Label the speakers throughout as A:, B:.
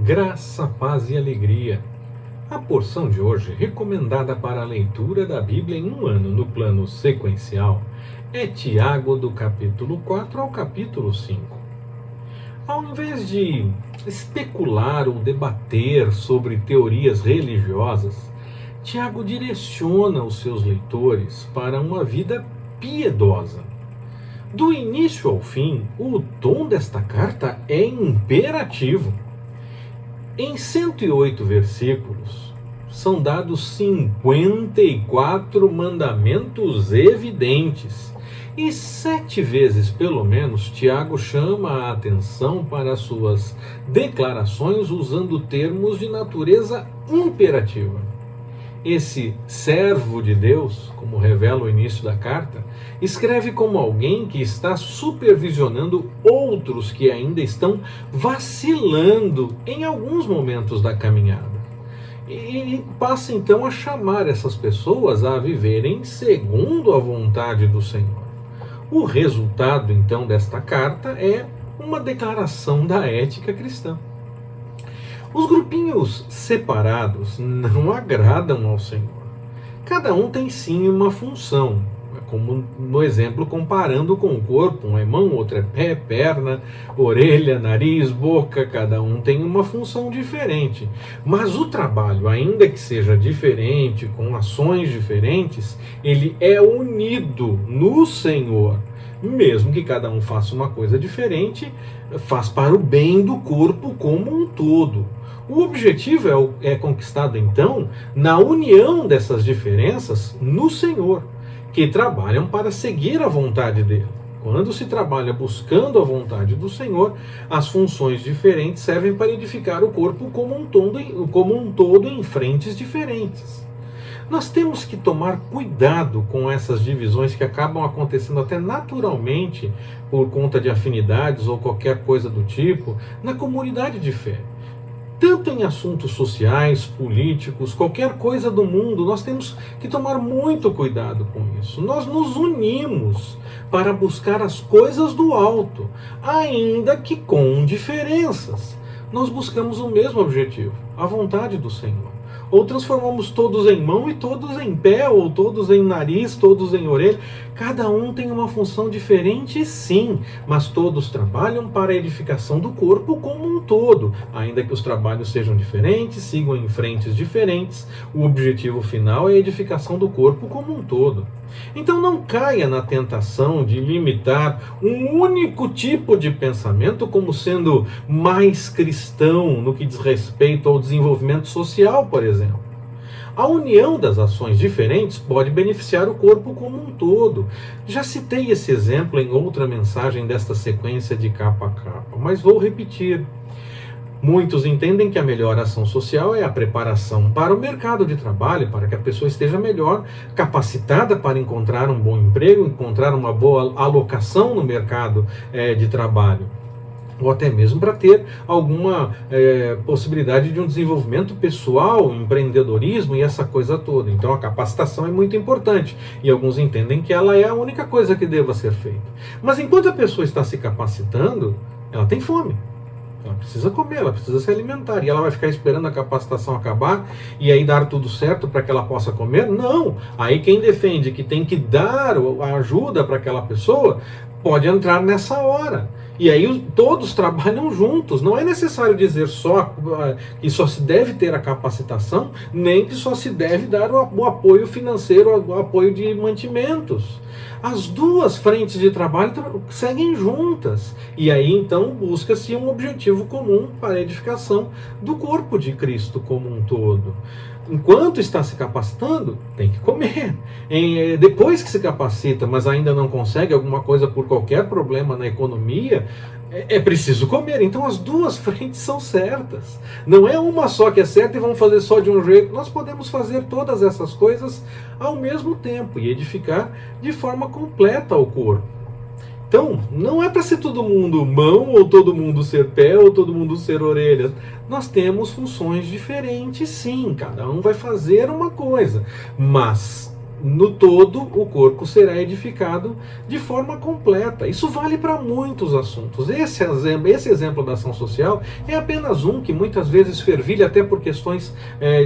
A: Graça, paz e alegria. A porção de hoje, recomendada para a leitura da Bíblia em um ano no plano sequencial, é Tiago do capítulo 4 ao capítulo 5. Ao invés de especular ou debater sobre teorias religiosas, Tiago direciona os seus leitores para uma vida piedosa. Do início ao fim, o tom desta carta é imperativo. Em 108 versículos, são dados 54 mandamentos evidentes. E 7 vezes, pelo menos, Tiago chama a atenção para suas declarações usando termos de natureza imperativa. Esse servo de Deus, como revela o início da carta, escreve como alguém que está supervisionando outros que ainda estão vacilando em alguns momentos da caminhada. E passa então a chamar essas pessoas a viverem segundo a vontade do Senhor. O resultado então desta carta é uma declaração da ética cristã. Os grupinhos separados não agradam ao Senhor. Cada um tem sim uma função, como no exemplo comparando com o corpo, um é mão, outro é pé, perna, orelha, nariz, boca, cada um tem uma função diferente. Mas o trabalho, ainda que seja diferente, com ações diferentes, ele é unido no Senhor. Mesmo que cada um faça uma coisa diferente, faz para o bem do corpo como um todo. O objetivo é conquistado, então, na união dessas diferenças no Senhor, que trabalham para seguir a vontade dele. Quando se trabalha buscando a vontade do Senhor, as funções diferentes servem para edificar o corpo como um todo em frentes diferentes. Nós temos que tomar cuidado com essas divisões que acabam acontecendo até naturalmente por conta de afinidades ou qualquer coisa do tipo na comunidade de fé. Tanto em assuntos sociais, políticos, qualquer coisa do mundo, nós temos que tomar muito cuidado com isso. Nós nos unimos para buscar as coisas do alto, ainda que com diferenças. Nós buscamos o mesmo objetivo, a vontade do Senhor. Ou transformamos todos em mão e todos em pé, ou todos em nariz, todos em orelha. Cada um tem uma função diferente, sim, mas todos trabalham para a edificação do corpo como um todo. Ainda que os trabalhos sejam diferentes, sigam em frentes diferentes, o objetivo final é a edificação do corpo como um todo. Então não caia na tentação de limitar um único tipo de pensamento como sendo mais cristão no que diz respeito ao desenvolvimento social, por exemplo. A união das ações diferentes pode beneficiar o corpo como um todo. Já citei esse exemplo em outra mensagem desta sequência de capa a capa, mas vou repetir. Muitos entendem que a melhor ação social é a preparação para o mercado de trabalho, para que a pessoa esteja melhor capacitada para encontrar um bom emprego, encontrar uma boa alocação no mercado de trabalho, ou até mesmo para ter alguma possibilidade de um desenvolvimento pessoal, empreendedorismo e essa coisa toda. Então a capacitação é muito importante e alguns entendem que ela é a única coisa que deva ser feita. Mas enquanto a pessoa está se capacitando, ela tem fome. Ela precisa comer, ela precisa se alimentar. E ela vai ficar esperando a capacitação acabar e aí dar tudo certo para que ela possa comer? Não! Aí quem defende que tem que dar a ajuda para aquela pessoa pode entrar nessa hora. E aí todos trabalham juntos. Não é necessário dizer só que só se deve ter a capacitação, nem que só se deve dar o apoio financeiro, o apoio de mantimentos. As duas frentes de trabalho seguem juntas. E aí então busca-se um objetivo comum para a edificação do corpo de Cristo como um todo. Enquanto está se capacitando, tem que comer. Depois que se capacita, mas ainda não consegue alguma coisa por qualquer problema na economia, é preciso comer. Então as duas frentes são certas. Não é uma só que é certa e vamos fazer só de um jeito. Nós podemos fazer todas essas coisas ao mesmo tempo e edificar de forma completa o corpo. Então, não é para ser todo mundo mão, ou todo mundo ser pé, ou todo mundo ser orelha. Nós temos funções diferentes, sim. Cada um vai fazer uma coisa. Mas no todo, o corpo será edificado de forma completa. Isso vale para muitos assuntos. Esse exemplo da ação social é apenas um que muitas vezes fervilha até por questões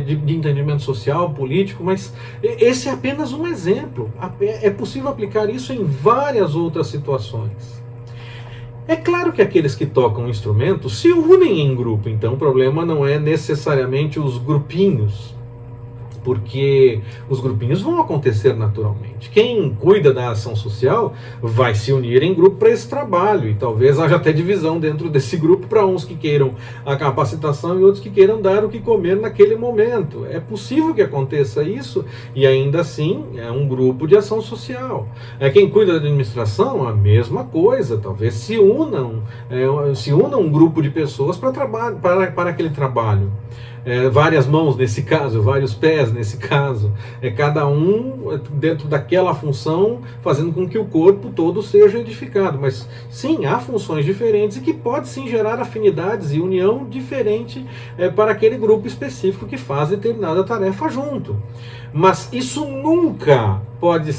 A: de entendimento social, político, mas esse é apenas um exemplo. É possível aplicar isso em várias outras situações. É claro que aqueles que tocam instrumentos se unem em grupo, então o problema não é necessariamente os grupinhos, porque os grupinhos vão acontecer naturalmente. Quem cuida da ação social vai se unir em grupo para esse trabalho, e talvez haja até divisão dentro desse grupo para uns que queiram a capacitação e outros que queiram dar o que comer naquele momento. É possível que aconteça isso, e ainda assim é um grupo de ação social. Quem cuida da administração, a mesma coisa, talvez se una um grupo de pessoas para aquele trabalho. Várias mãos nesse caso, vários pés nesse caso, cada um dentro daquela função, fazendo com que o corpo todo seja edificado. Mas sim, há funções diferentes e que pode sim gerar afinidades e união diferente para aquele grupo específico que faz determinada tarefa junto. Mas isso nunca pode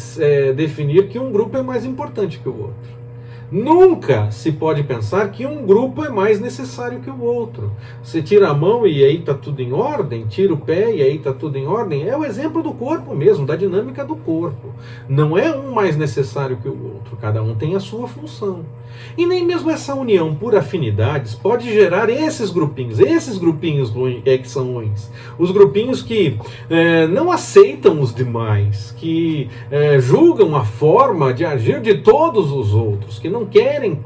A: definir que um grupo é mais importante que o outro. Nunca se pode pensar que um grupo é mais necessário que o outro. Você tira a mão e aí está tudo em ordem, tira o pé e aí está tudo em ordem. É o exemplo do corpo mesmo, da dinâmica do corpo. Não é um mais necessário que o outro, cada um tem a sua função. E nem mesmo essa união por afinidades pode gerar esses grupinhos que são ruins. Os grupinhos que não aceitam os demais, que julgam a forma de agir de todos os outros, que não querem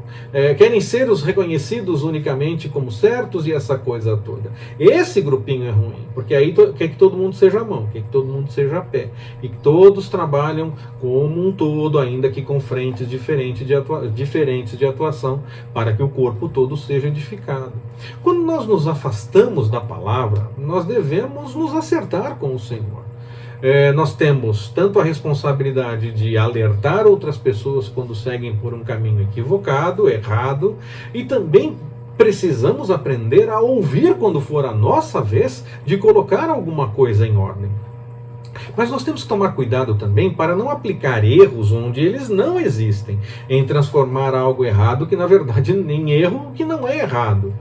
A: ser os reconhecidos unicamente como certos e essa coisa toda. Esse grupinho é ruim, porque aí quer que todo mundo seja mão, quer que todo mundo seja pé, e que todos trabalham como um todo, ainda que com frentes diferentes de atuação, para que o corpo todo seja edificado. Quando nós nos afastamos da palavra, nós devemos nos acertar com o Senhor. Nós temos tanto a responsabilidade de alertar outras pessoas quando seguem por um caminho equivocado, errado, e também precisamos aprender a ouvir quando for a nossa vez de colocar alguma coisa em ordem. Mas nós temos que tomar cuidado também para não aplicar erros onde eles não existem, em transformar algo errado que na verdade em erro que não é errado.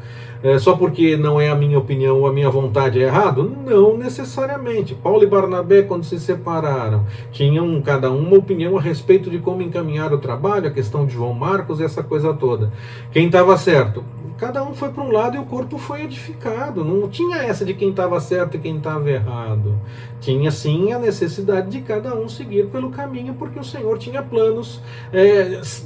A: Só porque não é a minha opinião ou a minha vontade é errado? Não necessariamente. Paulo e Barnabé, quando se separaram, tinham cada um uma opinião a respeito de como encaminhar o trabalho, a questão de João Marcos, essa coisa toda. Quem estava certo? Cada um foi para um lado e o corpo foi edificado. Não tinha essa de quem estava certo e quem estava errado. Tinha sim a necessidade de cada um seguir pelo caminho, porque o Senhor tinha planos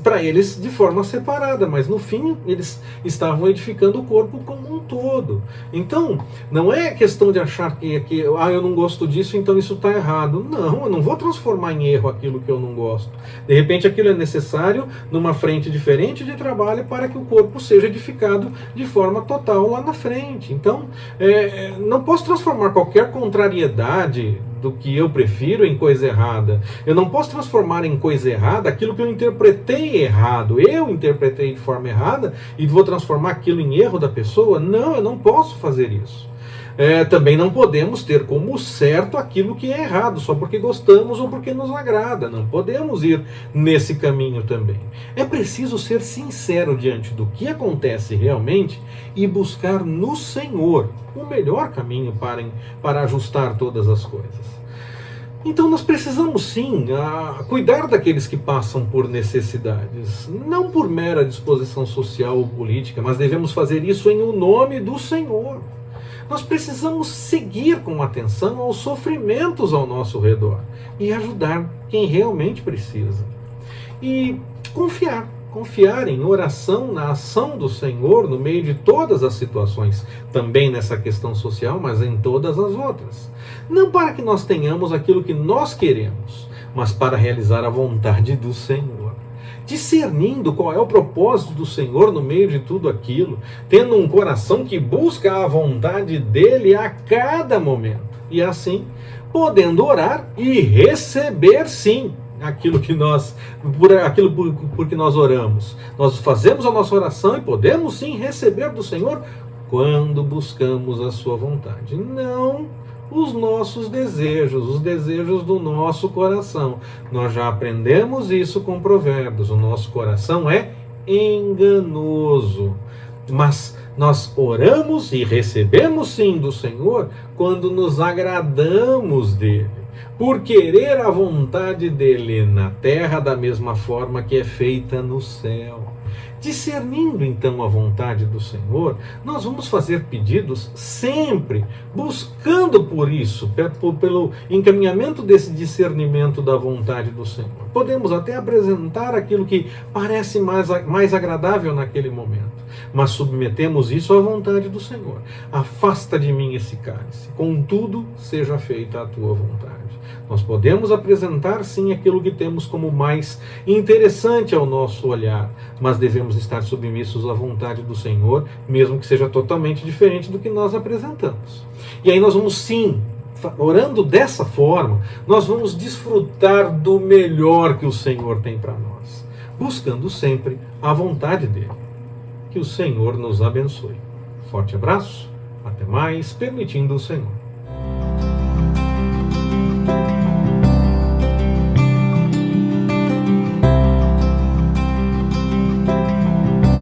A: para eles de forma separada, mas no fim eles estavam edificando o corpo como um todo. Então, não é questão de achar que eu não gosto disso, então isso está errado. Não, eu não vou transformar em erro aquilo que eu não gosto. De repente aquilo é necessário numa frente diferente de trabalho para que o corpo seja edificado de forma total lá na frente. Então, não posso transformar qualquer contrariedade do que eu prefiro em coisa errada. Eu não posso transformar em coisa errada aquilo que eu interpretei errado. Eu interpretei de forma errada e vou transformar aquilo em erro da pessoa? Não, eu não posso fazer isso. Também não podemos ter como certo aquilo que é errado, só porque gostamos ou porque nos agrada. Não podemos ir nesse caminho também. É preciso ser sincero diante do que acontece realmente e buscar no Senhor o melhor caminho para ajustar todas as coisas. Então nós precisamos sim cuidar daqueles que passam por necessidades, não por mera disposição social ou política, mas devemos fazer isso em o nome do Senhor. Nós precisamos seguir com atenção aos sofrimentos ao nosso redor e ajudar quem realmente precisa. E confiar em oração na ação do Senhor no meio de todas as situações, também nessa questão social, mas em todas as outras. Não para que nós tenhamos aquilo que nós queremos, mas para realizar a vontade do Senhor. Discernindo qual é o propósito do Senhor no meio de tudo aquilo, tendo um coração que busca a vontade dele a cada momento, e assim podendo orar e receber sim aquilo que por que nós oramos. Nós fazemos a nossa oração e podemos sim receber do Senhor quando buscamos a sua vontade, não os nossos desejos, os desejos do nosso coração. Nós já aprendemos isso com Provérbios. O nosso coração é enganoso. Mas nós oramos e recebemos sim do Senhor quando nos agradamos dele, por querer a vontade dele na terra da mesma forma que é feita no céu. Discernindo então a vontade do Senhor, nós vamos fazer pedidos sempre, buscando por isso, pelo encaminhamento desse discernimento da vontade do Senhor. Podemos até apresentar aquilo que parece mais agradável naquele momento, mas submetemos isso à vontade do Senhor. Afasta de mim esse cálice, contudo seja feita a tua vontade. Nós podemos apresentar sim aquilo que temos como mais interessante ao nosso olhar, mas devemos estar submissos à vontade do Senhor, mesmo que seja totalmente diferente do que nós apresentamos. E aí nós vamos sim, orando dessa forma, nós vamos desfrutar do melhor que o Senhor tem para nós, buscando sempre a vontade dele. Que o Senhor nos abençoe. Forte abraço, até mais, permitindo o Senhor.